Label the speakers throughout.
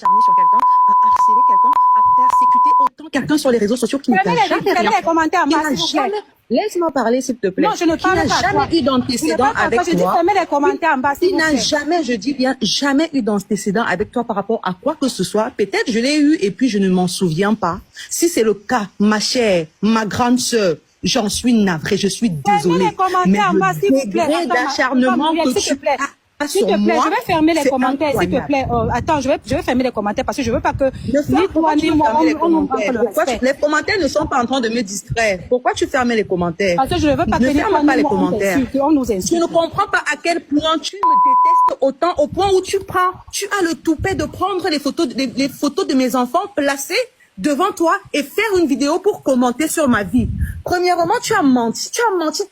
Speaker 1: charmer sur quelqu'un, à harceler quelqu'un, à persécuter autant quelqu'un sur les réseaux sociaux qui n'a jamais rien fait.
Speaker 2: commentaires,
Speaker 1: Laisse-moi parler, s'il te plaît.
Speaker 2: Non, je ne parle pas.
Speaker 1: Qui n'a jamais eu d'antécédent avec
Speaker 2: toi. Je dis fermez les commentaires en bas.
Speaker 1: Qui n'a jamais, je dis bien, jamais eu d'antécédent avec toi par rapport à quoi que ce soit. Peut-être je l'ai eu et puis je ne m'en souviens pas. Si c'est le cas, ma chère, ma grande sœur, j'en suis navrée, je suis désolée. Mais le degré d'acharnement que tu as
Speaker 2: s'il te plaît, je vais fermer les commentaires, s'il te plaît. Attends, je vais fermer les commentaires parce que je veux pas que ni toi ni moi
Speaker 1: les commentaires ne sont pas en train de me distraire. Pourquoi tu fermes les commentaires?
Speaker 2: Parce que je ne veux pas que
Speaker 1: ne ferme pas les commentaires.
Speaker 2: On nous insulte.
Speaker 1: Je ne comprends pas à quel point tu me détestes autant, au point où tu as le toupet de prendre les photos de mes enfants placées devant toi et faire une vidéo pour commenter sur ma vie. Premièrement, tu as menti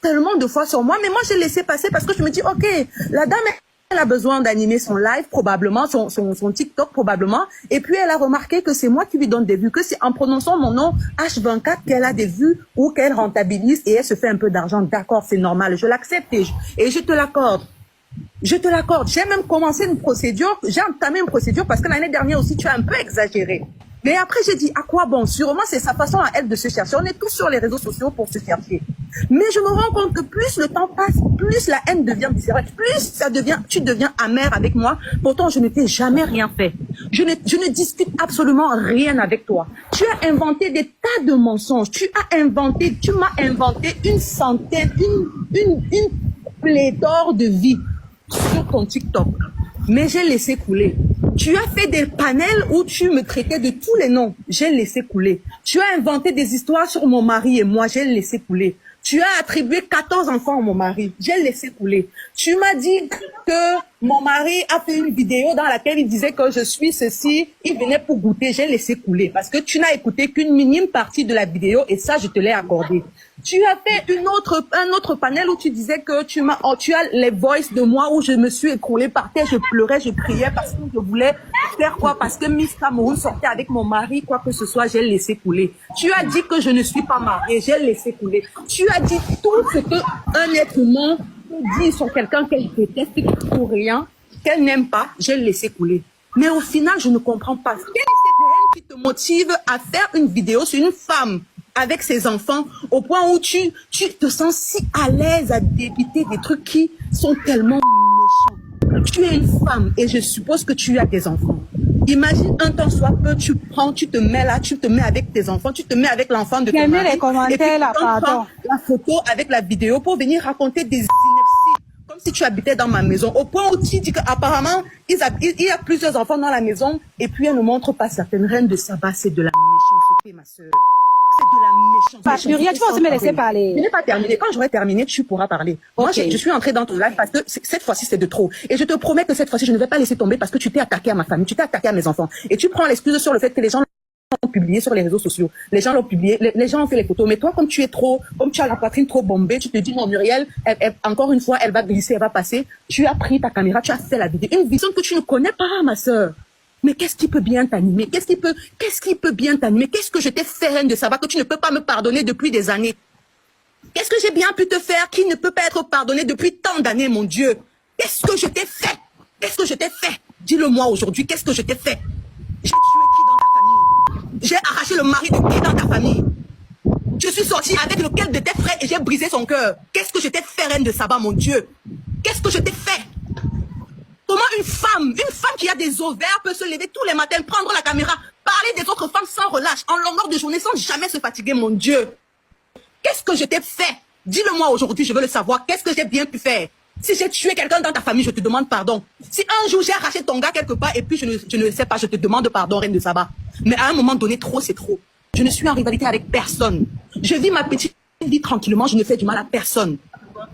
Speaker 1: tellement de fois sur moi, mais moi j'ai laissé passer parce que je me dis, ok, la dame, elle a besoin d'animer son live probablement, son TikTok probablement, et puis elle a remarqué que c'est moi qui lui donne des vues, que c'est en prononçant mon nom H24 qu'elle a des vues ou qu'elle rentabilise et elle se fait un peu d'argent. D'accord, c'est normal, je l'accepte et je te l'accorde. Je te l'accorde. J'ai même commencé une procédure, j'ai entamé une procédure parce que l'année dernière aussi, tu as un peu exagéré. Mais après, j'ai dit, à quoi bon? Sûrement, c'est sa façon à elle de se chercher. On est tous sur les réseaux sociaux pour se chercher. Mais je me rends compte que plus le temps passe, plus la haine devient viscérale, plus tu deviens amer avec moi. Pourtant, je ne t'ai jamais rien fait. Je ne discute absolument rien avec toi. Tu as inventé des tas de mensonges. Tu m'as inventé une centaine, une pléthore de vies sur ton TikTok. Mais j'ai laissé couler. Tu as fait des panels où tu me traitais de tous les noms. J'ai laissé couler. Tu as inventé des histoires sur mon mari et moi. J'ai laissé couler. Tu as attribué 14 enfants à mon mari. J'ai laissé couler. Tu m'as dit que mon mari a fait une vidéo dans laquelle il disait que je suis ceci. Il venait pour goûter. J'ai laissé couler parce que tu n'as écouté qu'une minime partie de la vidéo et ça, je te l'ai accordé. Tu as fait un autre panel où tu disais que tu as les voices de moi où je me suis écroulée par terre, je pleurais, je criais parce que je voulais faire quoi? Parce que Miss Cameroun sortait avec mon mari, quoi que ce soit, j'ai laissé couler. Tu as dit que je ne suis pas mariée, j'ai laissé couler. Tu as dit tout ce qu'un être humain peut dire sur quelqu'un qu'elle déteste pour rien, qu'elle n'aime pas, j'ai laissé couler. Mais au final, je ne comprends pas. Quelle est cette haine qui te motive à faire une vidéo sur une femme avec ses enfants, au point où tu te sens si à l'aise à débiter des trucs qui sont tellement méchants. Tu es une femme et je suppose que tu as des enfants. Imagine un temps soit peu, tu te mets là, tu te mets avec tes enfants, tu te mets avec l'enfant de ton mari.
Speaker 2: Les commentaires là, pardon.
Speaker 1: La photo avec la vidéo pour venir raconter des inepties, comme si tu habitais dans ma maison. Au point où tu dis qu'apparemment, il y a plusieurs enfants dans la maison et puis elle ne montre pas certaines reines de Saba. C'est de la méchanceté, ma sœur. C'est de la méchanceté.
Speaker 2: Muriel, tu vas aussi me laisser parler.
Speaker 1: Je n'ai pas terminé. Quand j'aurai terminé, tu pourras parler. Moi, je suis entrée dans ton live parce que cette fois-ci, c'est de trop. Et je te promets que cette fois-ci, je ne vais pas laisser tomber parce que tu t'es attaqué à ma famille, tu t'es attaqué à mes enfants. Et tu prends l'excuse sur le fait que les gens l'ont publié sur les réseaux sociaux. Les gens l'ont publié, les gens ont fait les photos. Mais toi, comme tu as la poitrine trop bombée, tu te dis, non, Muriel, encore une fois, elle va glisser, elle va passer. Tu as pris ta caméra, tu as fait la vidéo. Une vision que tu ne connais pas, ma sœur. Mais qu'est-ce qui peut bien t'animer? Qu'est-ce qui peut bien t'animer? Qu'est-ce que je t'ai fait, reine de Saba, que tu ne peux pas me pardonner depuis des années? Qu'est-ce que j'ai bien pu te faire qui ne peut pas être pardonné depuis tant d'années, mon Dieu? Qu'est-ce que je t'ai fait? Qu'est-ce que je t'ai fait? Dis-le-moi aujourd'hui, qu'est-ce que je t'ai fait? J'ai tué qui dans ta famille? J'ai arraché le mari de qui dans ta famille? Je suis sortie avec lequel de tes frères et j'ai brisé son cœur. Qu'est-ce que je t'ai fait, reine de Saba, mon Dieu? Qu'est-ce que je t'ai fait? Comment une femme qui a des ovaires peut se lever tous les matins, prendre la caméra, parler des autres femmes sans relâche, en longueur de journée, sans jamais se fatiguer, mon Dieu? Qu'est-ce que je t'ai fait? Dis-le-moi aujourd'hui, je veux le savoir. Qu'est-ce que j'ai bien pu faire? Si j'ai tué quelqu'un dans ta famille, je te demande pardon. Si un jour j'ai arraché ton gars quelque part et puis je ne sais pas, je te demande pardon, reine de Saba. Mais à un moment donné, trop, c'est trop. Je ne suis en rivalité avec personne. Je vis ma petite vie tranquillement, je ne fais du mal à personne.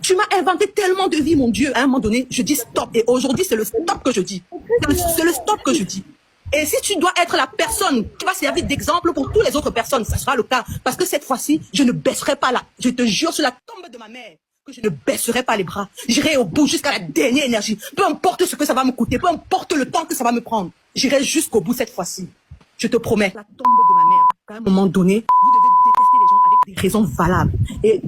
Speaker 1: Tu m'as inventé tellement de vie, mon Dieu. À un moment donné, je dis stop. Et aujourd'hui, c'est le stop que je dis. C'est le stop que je dis. Et si tu dois être la personne qui va servir d'exemple pour toutes les autres personnes, ça sera le cas. Parce que cette fois-ci, je ne baisserai pas là. Je te jure sur la tombe de ma mère que je ne baisserai pas les bras. J'irai au bout jusqu'à la dernière énergie. Peu importe ce que ça va me coûter, peu importe le temps que ça va me prendre. J'irai jusqu'au bout cette fois-ci. Je te promets. La tombe de ma mère. À un moment donné, vous devez détester les gens avec des raisons valables. Et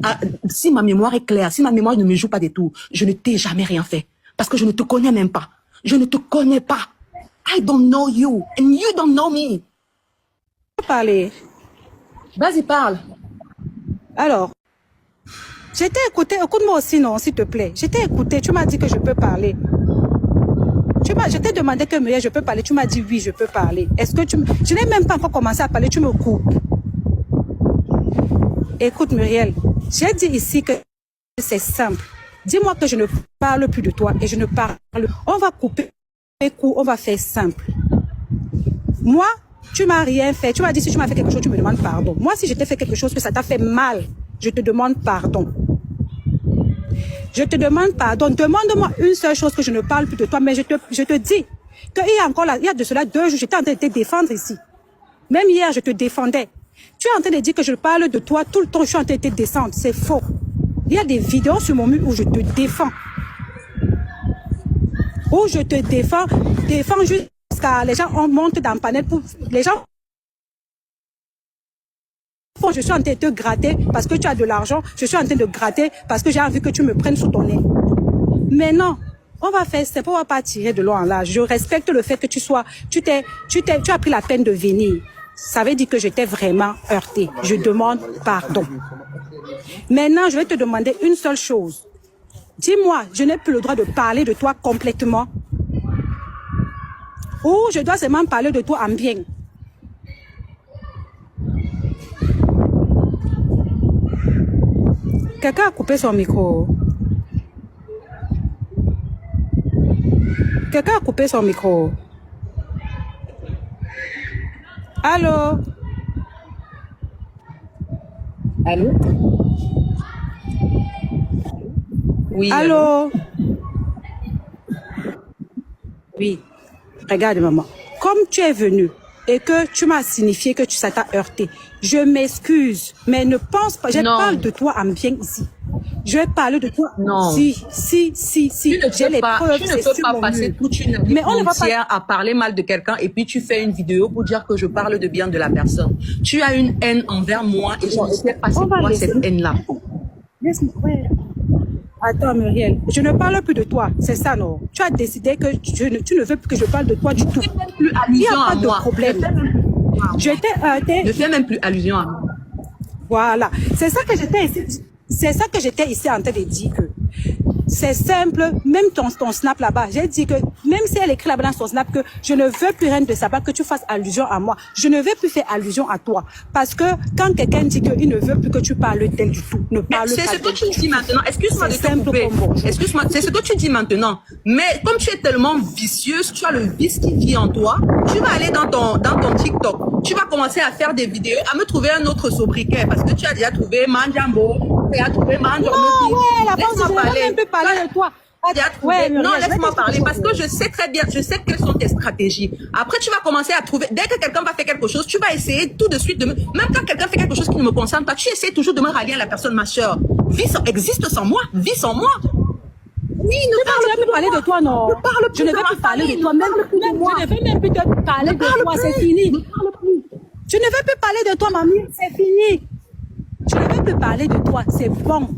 Speaker 1: si ma mémoire est claire, si ma mémoire ne me joue pas des tours, je ne t'ai jamais rien fait. Parce que je ne te connais même pas. Je ne te connais pas. I don't know you and you don't know me.
Speaker 2: Parler.
Speaker 1: Vas-y, parle.
Speaker 2: Alors, j'étais écouté. Écoute-moi aussi, non, s'il te plaît. J'étais écouté. Tu m'as dit que je peux parler. Je t'ai demandé que Muriel, je peux parler. Tu m'as dit oui, je peux parler. Est-ce que je n'ai même pas encore commencé à parler. Tu me coupes. Écoute, Muriel, j'ai dit ici que c'est simple. Dis-moi que je ne parle plus de toi et je ne parle. On va couper les coups, on va faire simple. Moi, tu m'as rien fait. Tu m'as dit si tu m'as fait quelque chose, tu me demandes pardon. Moi, si je t'ai fait quelque chose que ça t'a fait mal, je te demande pardon. Je te demande pardon. Demande-moi une seule chose que je ne parle plus de toi, mais je te dis qu'il y a de cela 2 jours, j'étais en train de te défendre ici. Même hier, je te défendais. Tu es en train de dire que je parle de toi tout le temps, je suis en train de te descendre. C'est faux. Il y a des vidéos sur mon mur où je te défends. Où je te défends jusqu'à les gens montent dans le panel pour les gens. Je suis en train de te gratter parce que tu as de l'argent. Je suis en train de gratter parce que j'ai envie que tu me prennes sous ton nez. Mais non, on va faire ça. On va pas tirer de l'eau en large. Je respecte le fait que tu as pris la peine de venir. Ça veut dire que je t'ai vraiment heurté. Je demande pardon. Maintenant, je vais te demander une seule chose. Dis-moi, je n'ai plus le droit de parler de toi complètement. Ou je dois seulement parler de toi en bien. Quelqu'un a coupé son micro. Quelqu'un a coupé son micro. Allô?
Speaker 1: Allô? Oui.
Speaker 2: Allô? Oui. Regarde, maman. Comme tu es venue et que tu m'as signifié que ça t'a heurté, je m'excuse, mais ne pense pas. Je parle de toi en bien ici. Je vais parler de toi.
Speaker 1: Non.
Speaker 2: Si. J'ai les preuves.
Speaker 1: Tu ne peux pas passer toute une vie entière à parler mal de quelqu'un et puis tu fais une vidéo pour dire que je parle de bien de la personne. Tu as une haine envers moi et je ne sais pas c'est quoi cette haine-là.
Speaker 2: Attends, Muriel, je ne parle plus de toi, c'est ça, non? Tu as décidé que tu ne veux plus que je parle de toi du tout.
Speaker 1: Plus
Speaker 2: Il n'y a pas
Speaker 1: à
Speaker 2: de
Speaker 1: moi.
Speaker 2: problème. Je t'ai heurté.
Speaker 1: Ne fais même plus allusion à moi.
Speaker 2: Voilà, c'est ça que j'étais ici en train de dire que c'est simple, même ton snap là-bas, j'ai dit que même si elle écrit là-bas dans son snap que je ne veux plus rien de ça, pas que tu fasses allusion à moi, je ne veux plus faire allusion à toi. Parce que quand quelqu'un dit qu'il ne veut plus que tu parles d'elle du tout, ne parle pas d'elle.
Speaker 1: C'est ce que tu dis maintenant, excuse-moi de te couper. Excuse-moi, c'est ce que tu dis maintenant. Mais comme tu es tellement vicieuse, tu as le vice qui vit en toi, tu vas aller dans ton TikTok, tu vas commencer à faire des vidéos, à me trouver un autre sobriquet, parce que tu as déjà trouvé Manjambo, tu as trouvé Manjambo.
Speaker 2: Non, ouais, la base, je ne veux même plus parler de toi.
Speaker 1: Ouais, non, laisse-moi parler parce que je sais très bien, je sais quelles sont tes stratégies. Après, tu vas commencer à trouver, dès que quelqu'un va faire quelque chose, tu vas essayer tout de suite même quand quelqu'un fait quelque chose qui ne me concerne pas, tu essaies toujours de me rallier à la personne, ma soeur. Existe sans moi, vis sans moi. Oui,
Speaker 2: ne veux plus parler de toi, non. Je ne veux plus parler de toi, même je ne veux même plus te parler de toi, c'est fini. Je ne veux plus parler de toi, mamie, c'est fini. Je ne veux plus parler de toi, c'est bon.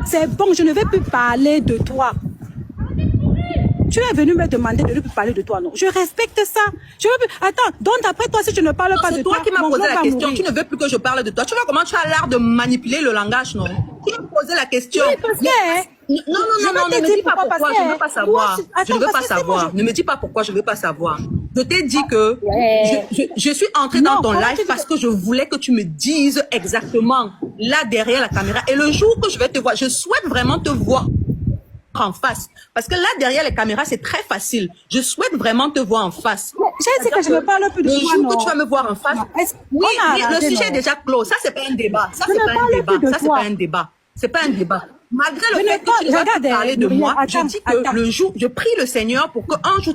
Speaker 2: C'est bon, je ne vais plus parler de toi. Tu es venu me demander de ne plus parler de toi, non? Je respecte ça. Je veux plus... Attends, donc après toi, si je ne parle pas de toi...
Speaker 1: C'est toi qui m'as posé la question. Tu ne veux plus que je parle de toi. Tu vois comment tu as l'art de manipuler le langage, non? Tu m'as posé la question.
Speaker 2: Oui, parce que...
Speaker 1: Non, ne me dis pas pourquoi, je ne veux pas savoir. Je ne veux pas savoir. Ne me dis pas pourquoi, je ne veux pas savoir. Je t'ai dit que je suis entrée dans ton live parce que je voulais que tu me dises exactement là derrière la caméra. Et le jour que je vais te voir, je souhaite vraiment te voir en face. Parce que là, derrière les caméras, c'est très facile. Je souhaite vraiment te voir en face.
Speaker 2: J'ai dit que je ne parle plus de toi,
Speaker 1: le jour que tu vas me voir en face, oui, le sujet est déjà clos. Ça, c'est pas un débat. Ça, c'est pas un débat. Ça, c'est pas un débat. C'est pas un débat. Malgré le fait que tu ne vas pas parler de moi, je dis que le jour, je prie le Seigneur pour qu'un jour